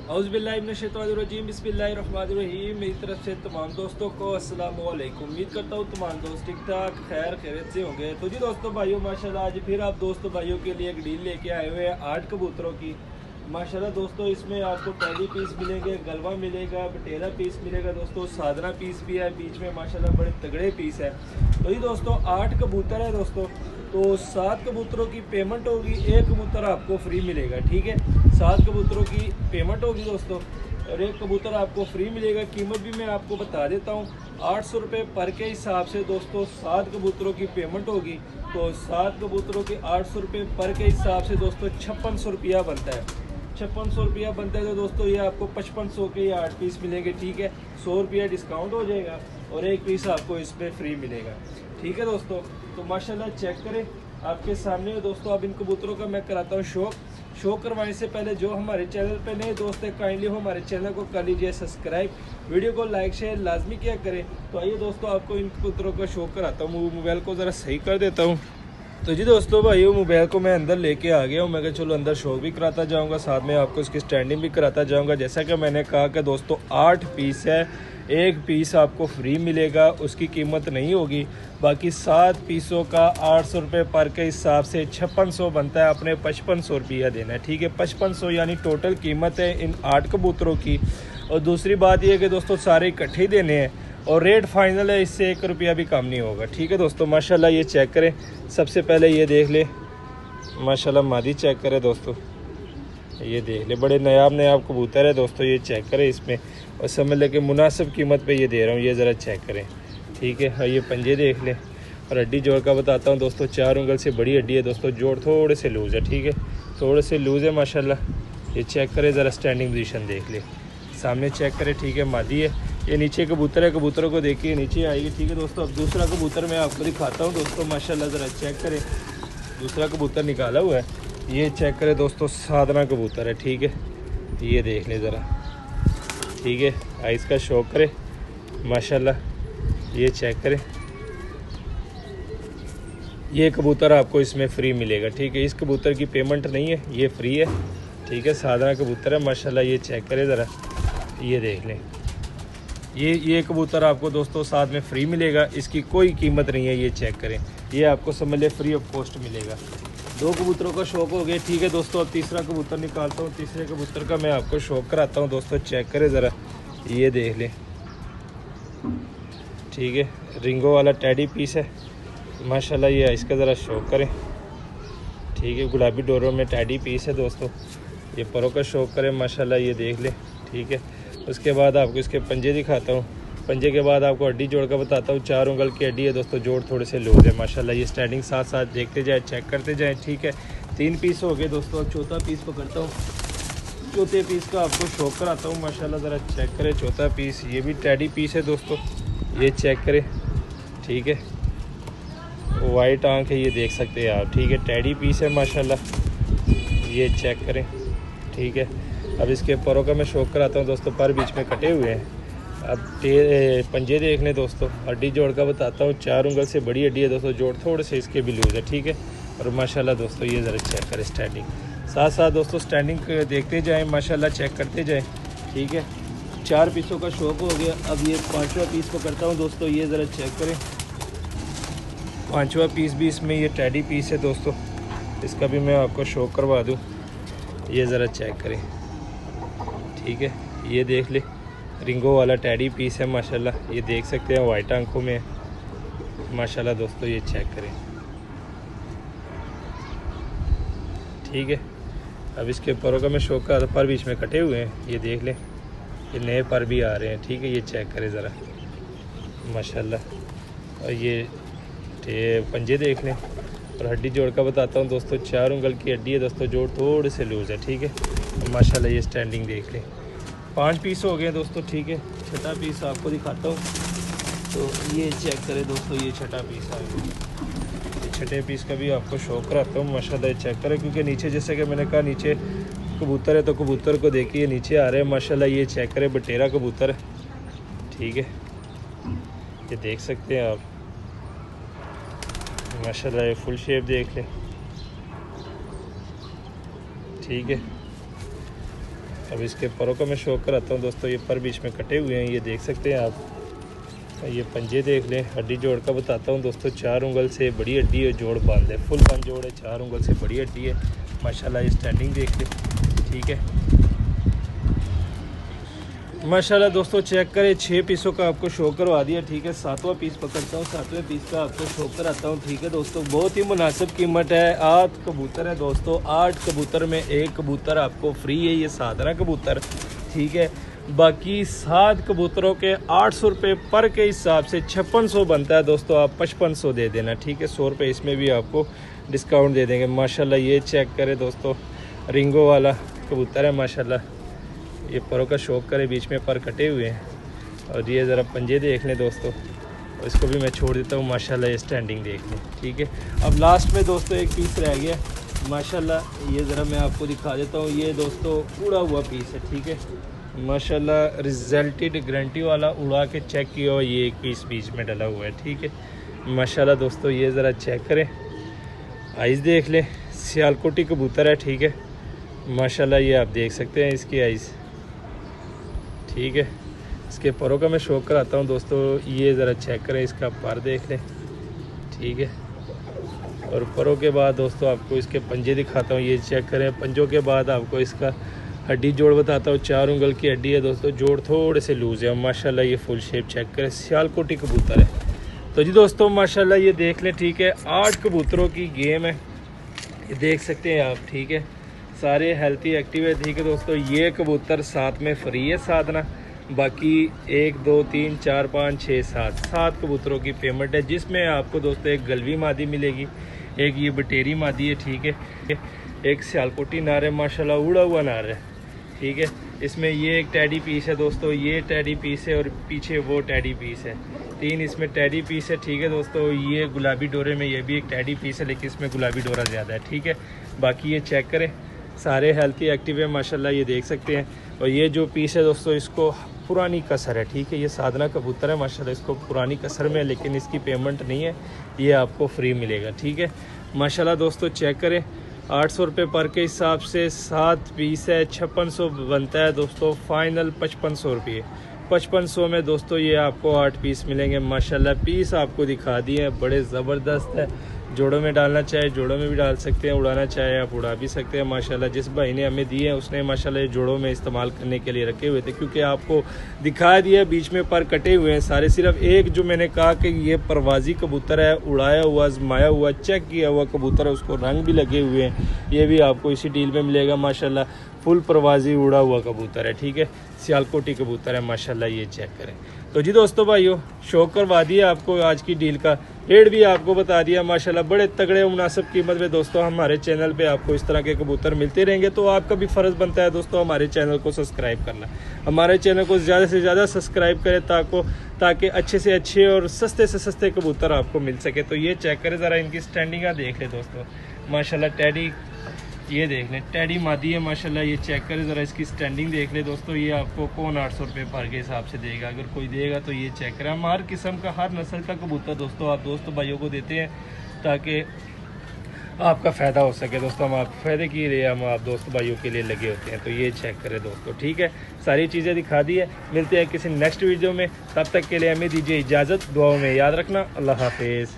औज़ुबिल्लाहिमिनश्शैतानिर्रजीम बिस्मिल्लाहिर्रहमानिर्रहीम। मेरी तरफ से तमाम दोस्तों को अस्सलाम वालेकुम। उम्मीद करता हूँ तमाम दोस्त ठीक ठाक खैरियत से होंगे। तो जी दोस्तों भाइयों माशाल्लाह आज फिर आप दोस्तों भाइयों के लिए एक डील लेके आए हुए हैं 8 कबूतरों की। माशाल्लाह दोस्तों इसमें आपको टैडी पीस मिलेंगे, गलवा मिलेगा, बटेरा पीस मिलेगा दोस्तों, सादरा पीस भी है, बीच में माशाल्लाह बड़े तगड़े पीस है। तो ये दोस्तों 8 कबूतर है दोस्तों। तो 7 कबूतरों की पेमेंट होगी, एक कबूतर आपको फ्री मिलेगा। ठीक है, 7 कबूतरों की पेमेंट होगी दोस्तों और एक कबूतर आपको फ्री मिलेगा। कीमत भी मैं आपको बता देता हूँ, 800 रुपये पर के हिसाब से दोस्तों 7 कबूतरों की पेमेंट होगी। तो 7 कबूतरों के 800 रुपये पर के हिसाब से दोस्तों 5600 रुपया बनता है। 5600 रुपया बनता है तो दोस्तों ये आपको 5500 के 8 पीस मिलेंगे। ठीक है, 100 रुपया डिस्काउंट हो जाएगा और एक पीस आपको इसमें फ्री मिलेगा। ठीक है दोस्तों, तो माशाल्लाह चेक करें आपके सामने दोस्तों। अब इन कबूतरों का मैं कराता हूँ शो करवाने से पहले जो हमारे चैनल पे नए दोस्त हैं काइंडली हो हमारे चैनल को कर लीजिए सब्सक्राइब, वीडियो को लाइक शेयर लाजमी क्या करें। तो आइए दोस्तों आपको इन कबूतरों का शो कराता हूँ। मोबाइल को ज़रा सही कर देता हूँ। तो जी दोस्तों भाई मोबाइल को मैं अंदर लेके आ गया हूँ। मैं कहा चलो अंदर शो भी कराता जाऊँगा, साथ में आपको इसकी स्टैंडिंग भी कराता जाऊँगा। जैसा कि मैंने कहा कि दोस्तों 8 पीस है, एक पीस आपको फ्री मिलेगा, उसकी कीमत नहीं होगी। बाकी 7 पीसों का 800 रुपये पर के हिसाब से 5600 बनता है, अपने 5500 रुपया देना है। ठीक है, 5500 यानी टोटल कीमत है इन 8 कबूतरों की। और दूसरी बात यह है कि दोस्तों सारे इकट्ठे ही देने हैं और रेट फाइनल है, इससे 1 रुपया भी कम नहीं होगा। ठीक है दोस्तों, माशाल्लाह ये चेक करें। सबसे पहले ये देख ले माशाल्लाह मादी चेक करें दोस्तों, ये देख ले बड़े नयाब कबूतर है दोस्तों। ये चेक करें इसमें और समझ ले कि मुनासिब कीमत पे ये दे रहा हूँ, ये ज़रा चेक करें। ठीक है, और ये पंजे देख लें और हड्डी जोड़ का बताता हूँ दोस्तों। 4 उंगल से बड़ी हड्डी है दोस्तों, जोड़ थोड़े से लूज़ है। ठीक है, थोड़े से लूज़ है माशाल्लाह। ये चेक करें ज़रा, स्टैंडिंग पोजीशन देख ले, सामने चेक करें। ठीक है, मादी है। ये नीचे कबूतर है, कबूतरों को देखिए नीचे आएगी। ठीक है दोस्तों, अब दूसरा कबूतर मैं आपको दिखाता हूँ दोस्तों। माशाल्लाह ज़रा चेक करें, दूसरा कबूतर निकाला हुआ है, ये चेक करें दोस्तों। सादरा कबूतर है। ठीक है, ये देख ले ज़रा। ठीक है, आइस का शौक करें माशाल्लाह, ये चेक करें। ये कबूतर आपको इसमें फ्री मिलेगा। ठीक है, इस कबूतर की पेमेंट नहीं है, ये फ्री है। ठीक है, सादरा कबूतर है माशाल्लाह। ये चेक करें ज़रा, ये देख लें। ये कबूतर आपको दोस्तों साथ में फ्री मिलेगा, इसकी कोई कीमत नहीं है। ये चेक करें, ये आपको समझ ले फ्री ऑफ कॉस्ट मिलेगा। 2 कबूतरों का शौक हो गया। ठीक है दोस्तों, अब तीसरा कबूतर निकालता हूँ। तीसरे कबूतर का मैं आपको शौक कराता हूँ दोस्तों। चेक करें ज़रा, ये देख लें। ठीक है, रिंगो वाला टैडी पीस है माशाल्लाह। ये इसका ज़रा शौक करें। ठीक है, गुलाबी डोरों में टैडी पीस है दोस्तों। ये परों का शौक करें माशाल्लाह, ये देख लें। ठीक है, उसके बाद आपको इसके पंजे दिखाता हूँ। पंजे के बाद आपको हड्डी जोड़ का बताता हूँ। 4 उंगल की हड्डी है दोस्तों, जोड़ थोड़े से लूज है माशाल्लाह। ये स्टैंडिंग साथ साथ देखते जाए, चेक करते जाएं। ठीक है, 3 पीस हो गए दोस्तों। अब चौथा पीस पकड़ता हूँ। चौथे पीस का आपको शौक कराता हूँ माशाल्लाह। ज़रा चेक करें चौथा पीस, ये भी टैडी पीस है दोस्तों, ये चेक करें। ठीक है, वाइट आंख है, ये देख सकते हैं आप। ठीक है, टैडी पीस है माशाल्लाह, ये चेक करें। ठीक है, अब इसके परों का मैं शौक कराता हूँ दोस्तों। पर बीच में कटे हुए हैं। अब पंजे देख लें दोस्तों। हड्डी जोड़ का बताता हूँ। 4 उंगल से बड़ी हड्डी है दोस्तों, जोड़ थोड़े से इसके भी लूज़ है। ठीक है, और माशाल्लाह दोस्तों ये ज़रा चेक करें स्टैंडिंग। साथ साथ दोस्तों स्टैंडिंग देखते जाएं माशाल्लाह, चेक करते जाएं। ठीक है, 4 पीसों का शौक हो गया। अब ये 5वां पीस पकड़ता हूँ दोस्तों, ये ज़रा चेक करें। 5वां पीस भी इसमें ये टैडी पीस है दोस्तों, इसका भी मैं आपको शौक करवा दूँ। ये ज़रा चेक करें। ठीक है, ये देख ले, रिंगो वाला टैडी पीस है माशाल्लाह। ये देख सकते हैं वाइट आंखों में माशाल्लाह दोस्तों, ये चेक करें। ठीक है, अब इसके परों का मैं शौक का पर बीच में कटे हुए हैं, ये देख लें। ये नए पर भी आ रहे हैं। ठीक है, ये चेक करें ज़रा माशाल्लाह। और ये पंजे देख लें और हड्डी जोड़ का बताता हूँ दोस्तों। 4 उंगल की हड्डी है दोस्तों, जोड़ थोड़े से लूज़ है। ठीक है, माशाल्लाह ये स्टैंडिंग देख लें। 5 पीस हो गए दोस्तों। ठीक है, छठा पीस आपको दिखाता हूँ। तो ये चेक करें दोस्तों, ये छठा पीस आ गया। ये छठे पीस का भी आपको शौक कराता हूँ माशाल्लाह, ये चेक करें। क्योंकि नीचे जैसे कि मैंने कहा नीचे कबूतर है तो कबूतर को देखिए नीचे आ रहे हैं माशाल्लाह। ये चेक करें, बटेरा कबूतर है। ठीक है, ये देख सकते हैं आप माशाल्लाह। ये फुल शेप देख लें। ठीक है, अब इसके परों को मैं शो कराता हूँ दोस्तों। ये पर बीच में कटे हुए हैं, ये देख सकते हैं आप। ये पंजे देख लें। हड्डी जोड़ का बताता हूँ दोस्तों। 4 उंगल से बड़ी हड्डी है, जोड़ बांध है, फुल बंद जोड़ है, 4 उंगल से बड़ी हड्डी है माशाल्लाह। ये स्टैंडिंग देख लें, ठीक है माशाल्लाह दोस्तों। चेक करें, 6 पीसों का आपको शो करवा दिया, ठीक है। 7वां पीस पकड़ता हूँ, 7वें पीस का आपको शो कराता हूँ, ठीक है दोस्तों। बहुत ही मुनासिब कीमत है। 8 कबूतर है दोस्तों। 8 कबूतर में एक कबूतर आपको फ्री है, ये साधारण कबूतर, ठीक है। बाकी 7 कबूतरों के 800 रुपये पर के हिसाब से 5600 बनता है दोस्तों। आप 5500 दे देना, ठीक है। 100 रुपये इसमें भी आपको डिस्काउंट दे देंगे माशाल्लाह। ये चेक करें दोस्तों, रिंगो वाला कबूतर है माशाल्लाह। ये परों का शौक करे, बीच में पर कटे हुए हैं। और ये ज़रा पंजे देख लें दोस्तों, और इसको भी मैं छोड़ देता हूँ माशाल्लाह। ये स्टैंडिंग देख लें, ठीक है। अब लास्ट में दोस्तों एक पीस रह गया माशाल्लाह। ये ज़रा मैं आपको दिखा देता हूँ। ये दोस्तों उड़ा हुआ पीस है, ठीक है माशाल्लाह। रिजल्टेड गारंटी वाला उड़ा के चेक किया हुआ ये एक पीस बीच में डला हुआ है, ठीक है माशाल्लाह दोस्तों। ये ज़रा चेक करें, आइज़ देख लें। सियालकोटी कबूतर है, ठीक है माशाल्लाह। ये आप देख सकते हैं इसकी आइज़, ठीक है। इसके परों का मैं शौक कराता हूँ दोस्तों। ये ज़रा चेक करें, इसका पर देख लें, ठीक है। और परों के बाद दोस्तों आपको इसके पंजे दिखाता हूँ। ये चेक करें, पंजों के बाद आपको इसका हड्डी जोड़ बताता हूँ। 4 उंगल की हड्डी है दोस्तों, जोड़ थोड़े से लूज़ है माशाल्लाह। ये फुल शेप चेक करें, सियालकोटी कबूतर है। तो जी दोस्तों माशाल्लाह ये देख लें, ठीक है। 8 कबूतरों की गेम है, ये देख सकते हैं आप, ठीक है। सारे हेल्थी एक्टिव है, ठीक है दोस्तों। ये कबूतर साथ में फ्री है साधना। बाकी 1 2 3 4 5 6 7 कबूतरों की पेमेंट है, जिसमें आपको दोस्तों एक गलवी मादी मिलेगी, एक ये बटेरी मादी है, ठीक है। एक सियालकोटी नार है माशाल्लाह, उड़ा हुआ नार है, ठीक है। इसमें ये एक टैडी पीस है दोस्तों, ये टैडी पीस है, और पीछे वो टैडी पीस है। 3 इसमें टैडी पीस है, ठीक है दोस्तों। ये गुलाबी डोरे में ये भी एक टैडी पीस है, लेकिन इसमें गुलाबी डोरा ज़्यादा है, ठीक है। बाकी ये चेक करें, सारे हेल्थी एक्टिव है माशाल्लाह, ये देख सकते हैं। और ये जो पीस है दोस्तों, इसको पुरानी कसर है, ठीक है। ये साधना कबूतर है माशाल्लाह, इसको पुरानी कसर में है, लेकिन इसकी पेमेंट नहीं है, ये आपको फ्री मिलेगा, ठीक है माशाल्लाह दोस्तों। चेक करें, 800 रुपये पर के हिसाब से 7 पीस है, 5600 बनता है दोस्तों। फाइनल 5500 रुपये। 5500 में दोस्तों ये आपको 8 पीस मिलेंगे माशाल्लाह। पीस आपको दिखा दिए हैं, बड़े ज़बरदस्त है। जोड़ों में डालना चाहे जोड़ों में भी डाल सकते हैं, उड़ाना चाहे आप उड़ा भी सकते हैं माशाल्लाह। जिस भाई ने हमें दिए हैं उसने माशाल्लाह ये जोड़ों में इस्तेमाल करने के लिए रखे हुए थे, क्योंकि आपको दिखा दिया बीच में पर कटे हुए हैं सारे। सिर्फ एक जो मैंने कहा कि ये परवाजी कबूतर है, उड़ाया हुआ, आजमाया हुआ, चेक किया हुआ कबूतर है, उसको रंग भी लगे हुए हैं, ये भी आपको इसी डील में मिलेगा माशाल्लाह। फुल परवाजी उड़ा हुआ कबूतर है, ठीक है। सियालकोटी कबूतर है माशाल्लाह, ये चेक करें। तो जी दोस्तों भाइयों, शौक करवा दिया आपको आज की डील का, रेट भी आपको बता दिया माशाल्लाह। बड़े तगड़े मुनासिब कीमत में दोस्तों हमारे चैनल पे आपको इस तरह के कबूतर मिलते रहेंगे। तो आपका भी फ़र्ज़ बनता है दोस्तों हमारे चैनल को सब्सक्राइब करना। हमारे चैनल को ज़्यादा से ज़्यादा सब्सक्राइब करें ताकि अच्छे से अच्छे और सस्ते से सस्ते कबूतर आपको मिल सके। तो ये चेक करें ज़रा, इनकी स्टैंडिंग देख लें दोस्तों माशाल्लाह। टैडी ये देख लें, टैडी मादी है माशाल्लाह। ये चेक करें ज़रा, इसकी स्टैंडिंग देख लें दोस्तों। ये आपको कौन 800 रुपये पर के हिसाब से देगा, अगर कोई देगा तो ये चेक करें। हम हर किस्म का, हर नस्ल का कबूतर दोस्तों आप दोस्तों भाइयों को देते हैं, ताकि आपका फ़ायदा हो सके दोस्तों। हम आप फ़ायदे के लिए हम आप दोस्त भाइयों के लिए लगे होते हैं। तो ये चेक करें दोस्तों, ठीक है। सारी चीज़ें दिखा दी है। मिलते हैं किसी नेक्स्ट वीडियो में, तब तक के लिए हमें दीजिए इजाज़त। दुआओं में याद रखना। अल्लाह हाफिज़।